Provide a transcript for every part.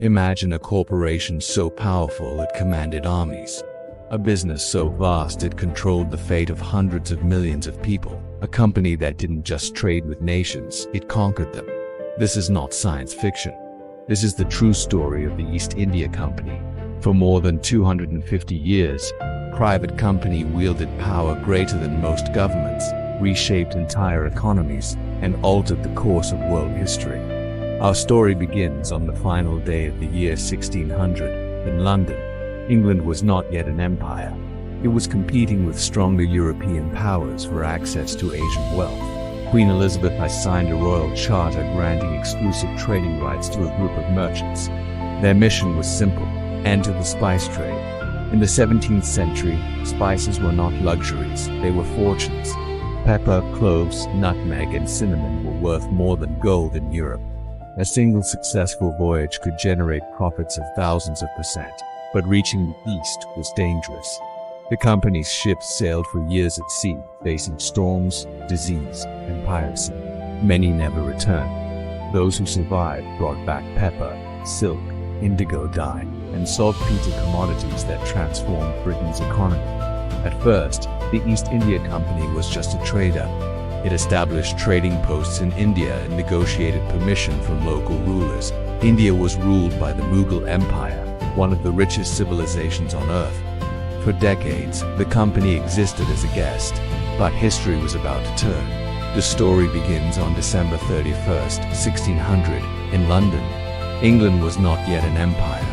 Imagine a corporation so powerful it commanded armies. A business so vast it controlled the fate of hundreds of millions of people. A company that didn't just trade with nations, it conquered them. This is not science fiction. This is the true story of the East India Company. For more than 250 years, private company wielded power greater than most governments, reshaped entire economies, and altered the course of world history. Our story begins on the final day of the year 1600 in London. England was not yet an empire. It was competing with stronger European powers for access to Asian wealth. Queen Elizabeth had signed a royal charter granting exclusive trading rights to a group of merchants. Their mission was simple: enter the spice trade. In the 17th century, spices were not luxuries, they were fortunes. Pepper, cloves, nutmeg, and cinnamon were worth more than gold in Europe. A single successful voyage could generate profits of thousands of percent, but reaching the east was dangerous. The company's ships sailed for years at sea, facing storms, disease, and piracy. Many never returned. Those who survived brought back pepper, silk, indigo dye, and saltpeter commodities that transformed Britain's economy. At first, the East India Company was just a trader. It established trading posts in India and negotiated permission from local rulers. India was ruled by the Mughal Empire, one of the richest civilizations on earth. For decades, the company existed as a guest, but history was about to turn. The story begins on December 31st, 1600, in London. England was not yet an empire.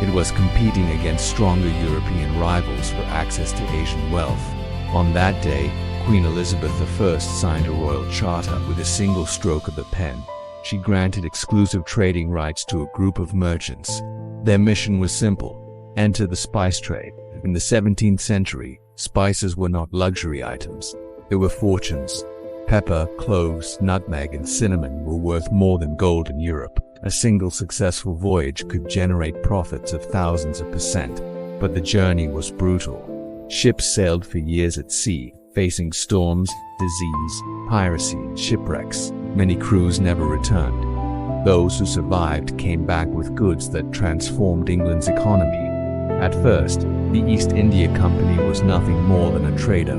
It was competing against stronger European rivals for access to Asian wealth. On that day, Queen Elizabeth I signed a royal charter with a single stroke of the pen. She granted exclusive trading rights to a group of merchants. Their mission was simple: enter the spice trade. In the 17th century, spices were not luxury items. They were fortunes. Pepper, cloves, nutmeg, and cinnamon were worth more than gold in Europe. A single successful voyage could generate profits of thousands of percent, but the journey was brutal. Ships sailed for years at sea, facing storms, disease, piracy, and shipwrecks. Many crews never returned. Those who survived came back with goods that transformed England's economy. At first, the East India Company was nothing more than a trader.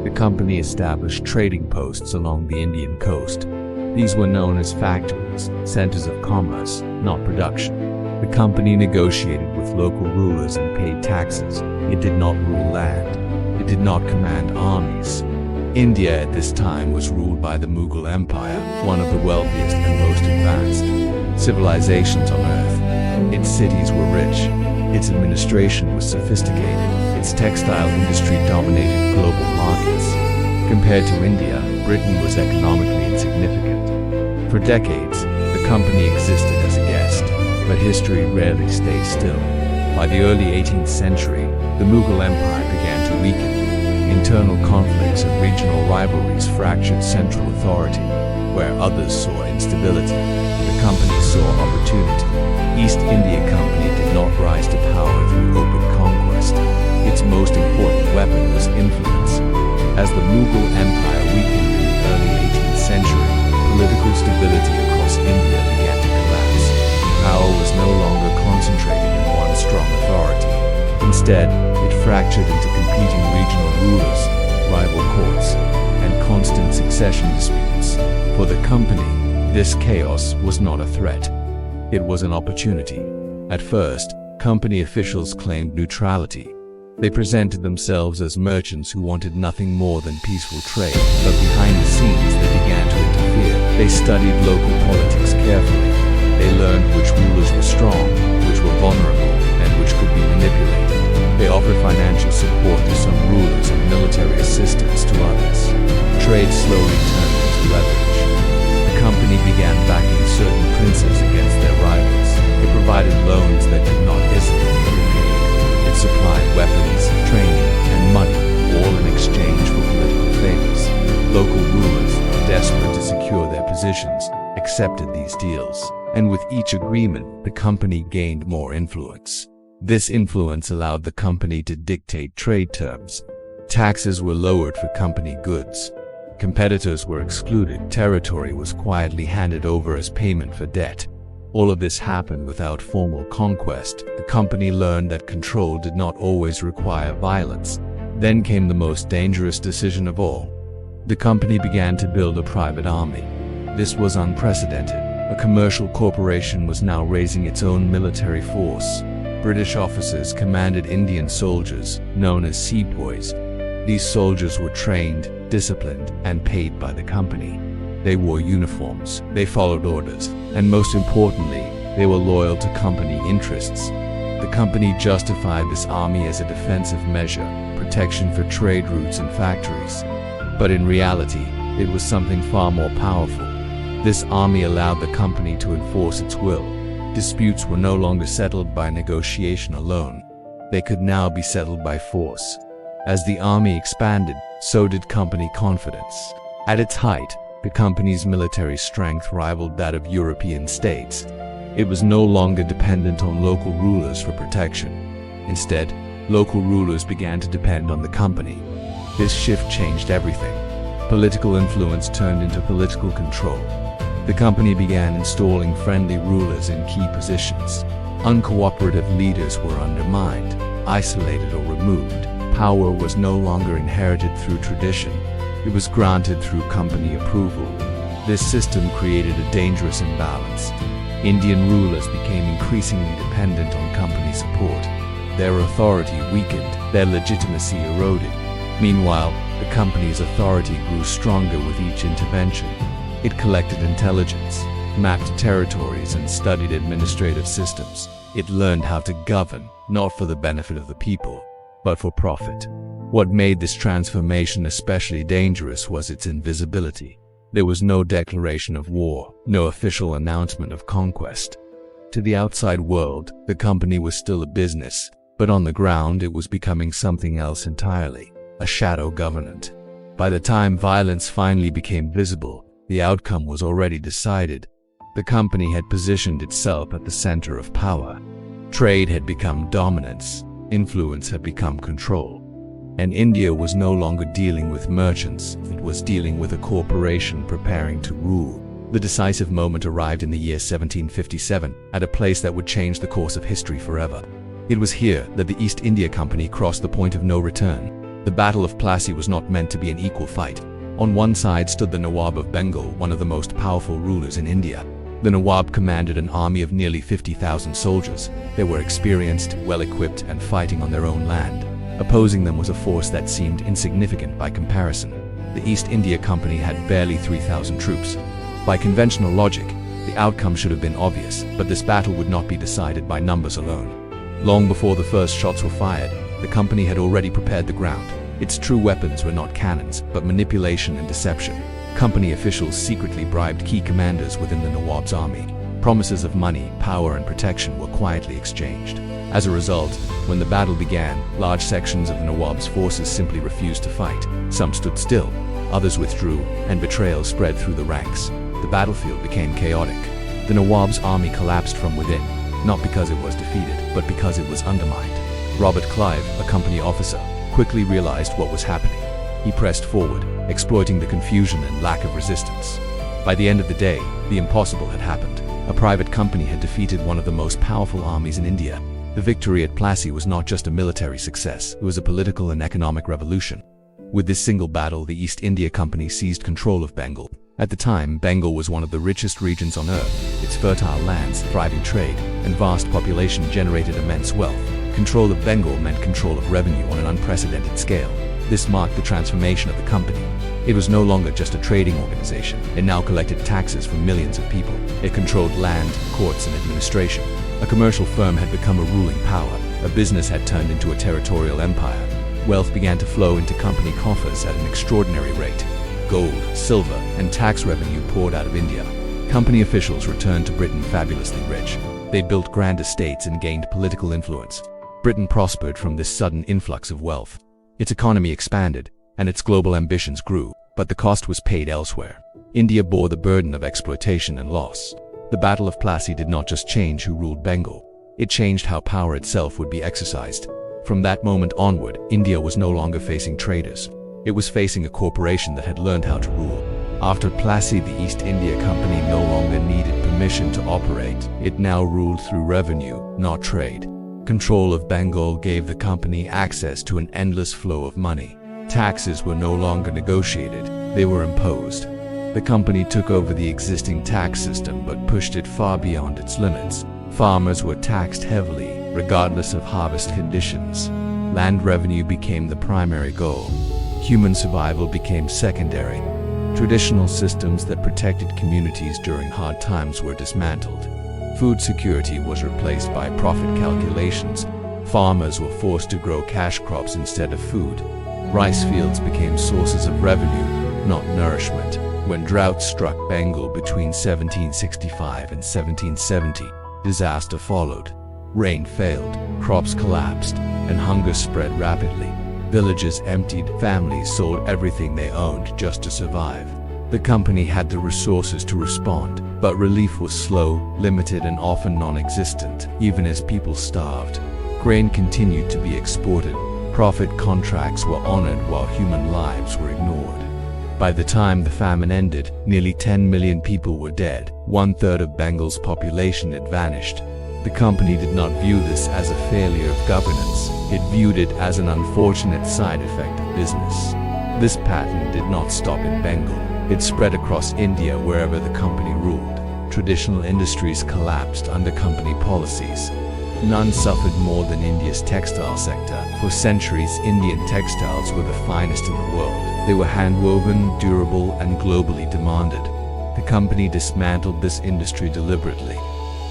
The company established trading posts along the Indian coast. These were known as factories, centers of commerce, not production. The company negotiated with local rulers and paid taxes. It did not rule land. It did not command armies. India at this time was ruled by the Mughal Empire, one of the wealthiest and most advanced civilizations on earth. Its cities were rich. Its administration was sophisticated. Its textile industry dominated global markets. Compared to India, Britain was economically insignificant. For decades, the company existed as a guest, but history rarely stays still. By the early 18th century, the Mughal Empire began to weaken. Internal conflicts and regional rivalries fractured central authority. Where others saw instability, the company saw opportunity. East India Company did not rise to power through open conquest. Its most important weapon was influence. As the Mughal Empire weakened in the early 18th century, political stability across India began to collapse. Power was no longer concentrated in one strong authority. Instead, it fractured into competing regional rulers, rival courts, and constant succession disputes. For the company, this chaos was not a threat. It was an opportunity. At first, company officials claimed neutrality. They presented themselves as merchants who wanted nothing more than peaceful trade, but behind the scenes they began to interfere. They studied local politics carefully. They learned which rulers were strong, which were vulnerable, and which could be manipulated. They offered financial support to some rulers and military assistance to others. Trade slowly turned into leverage. The company began backing certain princes against their rivals. It provided loans that could not easily be repaid. It supplied weapons, training, and money, all in exchange for political favors. Local rulers, desperate to secure their positions, accepted these deals. And with each agreement, the company gained more influence. This influence allowed the company to dictate trade terms. Taxes were lowered for company goods. Competitors were excluded. Territory was quietly handed over as payment for debt. All of this happened without formal conquest. The company learned that control did not always require violence. Then came the most dangerous decision of all. The company began to build a private army. This was unprecedented. A commercial corporation was now raising its own military force. British officers commanded Indian soldiers, known as sepoys. These soldiers were trained, disciplined, and paid by the company. They wore uniforms, they followed orders, and most importantly, they were loyal to company interests. The company justified this army as a defensive measure, protection for trade routes and factories. But in reality, it was something far more powerful. This army allowed the company to enforce its will. Disputes were no longer settled by negotiation alone. They could now be settled by force. As the army expanded, so did company confidence. At its height, the company's military strength rivaled that of European states. It was no longer dependent on local rulers for protection. Instead, local rulers began to depend on the company. This shift changed everything. Political influence turned into political control. The company began installing friendly rulers in key positions. Uncooperative leaders were undermined, isolated, or removed. Power was no longer inherited through tradition. It was granted through company approval. This system created a dangerous imbalance. Indian rulers became increasingly dependent on company support. Their authority weakened, their legitimacy eroded. Meanwhile, the company's authority grew stronger with each intervention. It collected intelligence, mapped territories, and studied administrative systems. It learned how to govern, not for the benefit of the people, but for profit. What made this transformation especially dangerous was its invisibility. There was no declaration of war, no official announcement of conquest. To the outside world, the company was still a business, but on the ground it was becoming something else entirely, a shadow government. By the time violence finally became visible, the outcome was already decided. The company had positioned itself at the center of power. Trade had become dominance, influence had become control. And India was no longer dealing with merchants, it was dealing with a corporation preparing to rule. The decisive moment arrived in the year 1757, at a place that would change the course of history forever. It was here that the East India Company crossed the point of no return. The Battle of Plassey was not meant to be an equal fight. On one side stood the Nawab of Bengal, one of the most powerful rulers in India. The Nawab commanded an army of nearly 50,000 soldiers. They were experienced, well-equipped, and fighting on their own land. Opposing them was a force that seemed insignificant by comparison. The East India Company had barely 3,000 troops. By conventional logic, the outcome should have been obvious, but this battle would not be decided by numbers alone. Long before the first shots were fired, the company had already prepared the ground. Its true weapons were not cannons, but manipulation and deception. Company officials secretly bribed key commanders within the Nawab's army. Promises of money, power, and protection were quietly exchanged. As a result, when the battle began, large sections of the Nawab's forces simply refused to fight. Some stood still, others withdrew, and betrayal spread through the ranks. The battlefield became chaotic. The Nawab's army collapsed from within, not because it was defeated, but because it was undermined. Robert Clive, a company officer, quickly realized what was happening. He pressed forward, exploiting the confusion and lack of resistance. By the end of the day, the impossible had happened. A private company had defeated one of the most powerful armies in India. The victory at Plassey was not just a military success, it was a political and economic revolution. With this single battle, the East India Company seized control of Bengal. At the time, Bengal was one of the richest regions on earth. Its fertile lands, thriving trade, and vast population generated immense wealth. Control of Bengal meant control of revenue on an unprecedented scale. This marked the transformation of the company. It was no longer just a trading organization. It now collected taxes from millions of people. It controlled land, courts, and administration. A commercial firm had become a ruling power. A business had turned into a territorial empire. Wealth began to flow into company coffers at an extraordinary rate. Gold, silver, and tax revenue poured out of India. Company officials returned to Britain fabulously rich. They built grand estates and gained political influence. Britain prospered from this sudden influx of wealth. Its economy expanded, and its global ambitions grew, but the cost was paid elsewhere. India bore the burden of exploitation and loss. The Battle of Plassey did not just change who ruled Bengal, it changed how power itself would be exercised. From that moment onward, India was no longer facing traders. It was facing a corporation that had learned how to rule. After Plassey, the East India Company no longer needed permission to operate. It now ruled through revenue, not trade. Control of Bengal gave the company access to an endless flow of money. Taxes were no longer negotiated, they were imposed. The company took over the existing tax system but pushed it far beyond its limits. Farmers were taxed heavily, regardless of harvest conditions. Land revenue became the primary goal. Human survival became secondary. Traditional systems that protected communities during hard times were dismantled. Food security was replaced by profit calculations. Farmers were forced to grow cash crops instead of food. Rice fields became sources of revenue, not nourishment. When drought struck Bengal between 1765 and 1770, disaster followed. Rain failed, crops collapsed, and hunger spread rapidly. Villages emptied, families sold everything they owned just to survive. The company had the resources to respond, but relief was slow, limited, and often non-existent, even as people starved. Grain continued to be exported. Profit contracts were honored while human lives were ignored. By the time the famine ended, nearly 10 million people were dead. 1/3 of Bengal's population had vanished. The company did not view this as a failure of governance. It viewed it as an unfortunate side effect of business. This pattern did not stop in Bengal. It spread across India wherever the company ruled. Traditional industries collapsed under company policies. None suffered more than India's textile sector. For centuries, Indian textiles were the finest in the world. They were hand-woven, durable, and globally demanded. The company dismantled this industry deliberately.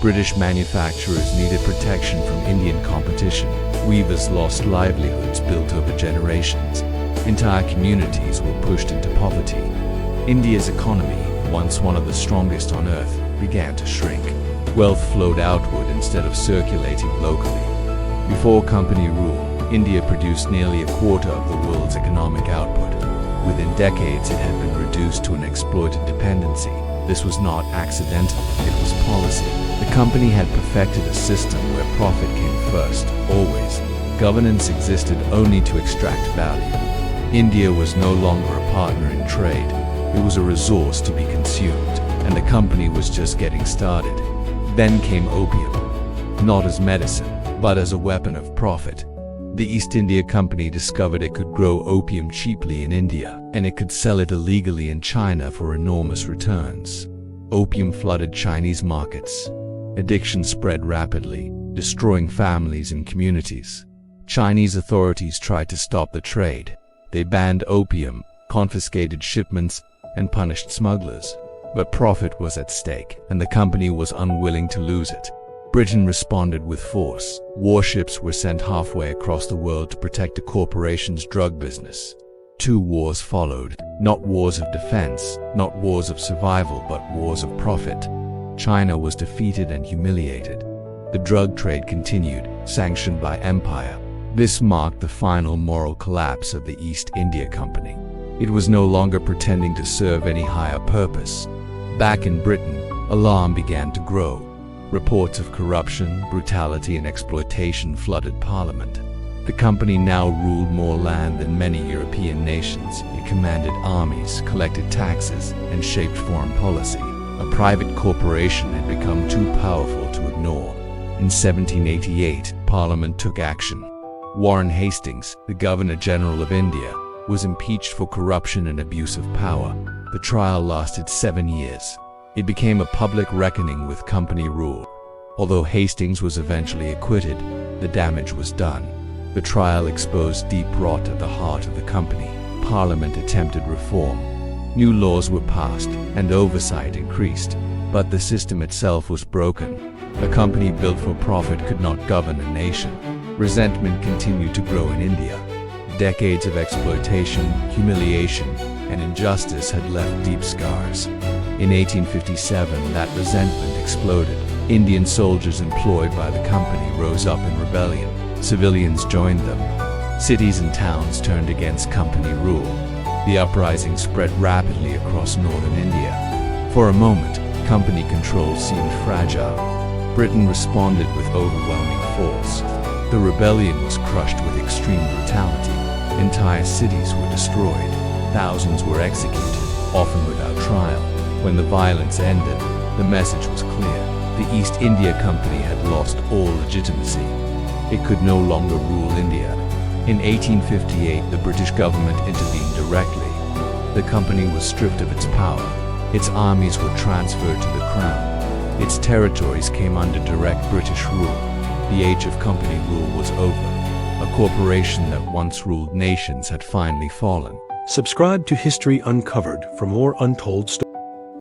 British manufacturers needed protection from Indian competition. Weavers lost livelihoods built over generations. Entire communities were pushed into poverty. India's economy, once one of the strongest on earth, began to shrink. Wealth flowed outward instead of circulating locally. Before company rule, India produced nearly a quarter of the world's economic output. Within decades, it had been reduced to an exploited dependency. This was not accidental, it was policy. The company had perfected a system where profit came first, always. Governance existed only to extract value. India was no longer a partner in trade. It was a resource to be consumed, and the company was just getting started. Then came opium, not as medicine, but as a weapon of profit. The East India Company discovered it could grow opium cheaply in India, and it could sell it illegally in China for enormous returns. Opium flooded Chinese markets. Addiction spread rapidly, destroying families and communities. Chinese authorities tried to stop the trade. They banned opium, confiscated shipments, and punished smugglers. But profit was at stake, and the company was unwilling to lose it. Britain responded with force. Warships were sent halfway across the world to protect the corporation's drug business. 2 wars followed, not wars of defense, not wars of survival, but wars of profit. China was defeated and humiliated. The drug trade continued, sanctioned by empire. This marked the final moral collapse of the East India Company. It was no longer pretending to serve any higher purpose. Back in Britain, alarm began to grow. Reports of corruption, brutality, and exploitation flooded Parliament. The company now ruled more land than many European nations. It commanded armies, collected taxes, and shaped foreign policy. A private corporation had become too powerful to ignore. In 1788, Parliament took action. Warren Hastings, the Governor-General of India, was impeached for corruption and abuse of power. The trial lasted 7 years. It became a public reckoning with company rule. Although Hastings was eventually acquitted, the damage was done. The trial exposed deep rot at the heart of the company. Parliament attempted reform. New laws were passed, and oversight increased. But the system itself was broken. A company built for profit could not govern a nation. Resentment continued to grow in India. Decades of exploitation, humiliation, and injustice had left deep scars. In 1857, that resentment exploded. Indian soldiers employed by the company rose up in rebellion. Civilians joined them. Cities and towns turned against company rule. The uprising spread rapidly across northern India. For a moment, company control seemed fragile. Britain responded with overwhelming force. The rebellion was crushed with extreme brutality. Entire cities were destroyed. Thousands were executed. often without trial. When the violence ended, the message was clear. The East India Company had lost all legitimacy. It could no longer rule India. In 1858, the British government intervened directly. The company was stripped of its power. Its armies were transferred to the crown. Its territories came under direct British rule. The age of company rule was over. A corporation that once ruled nations had finally fallen. Subscribe to History Uncovered for more untold stories.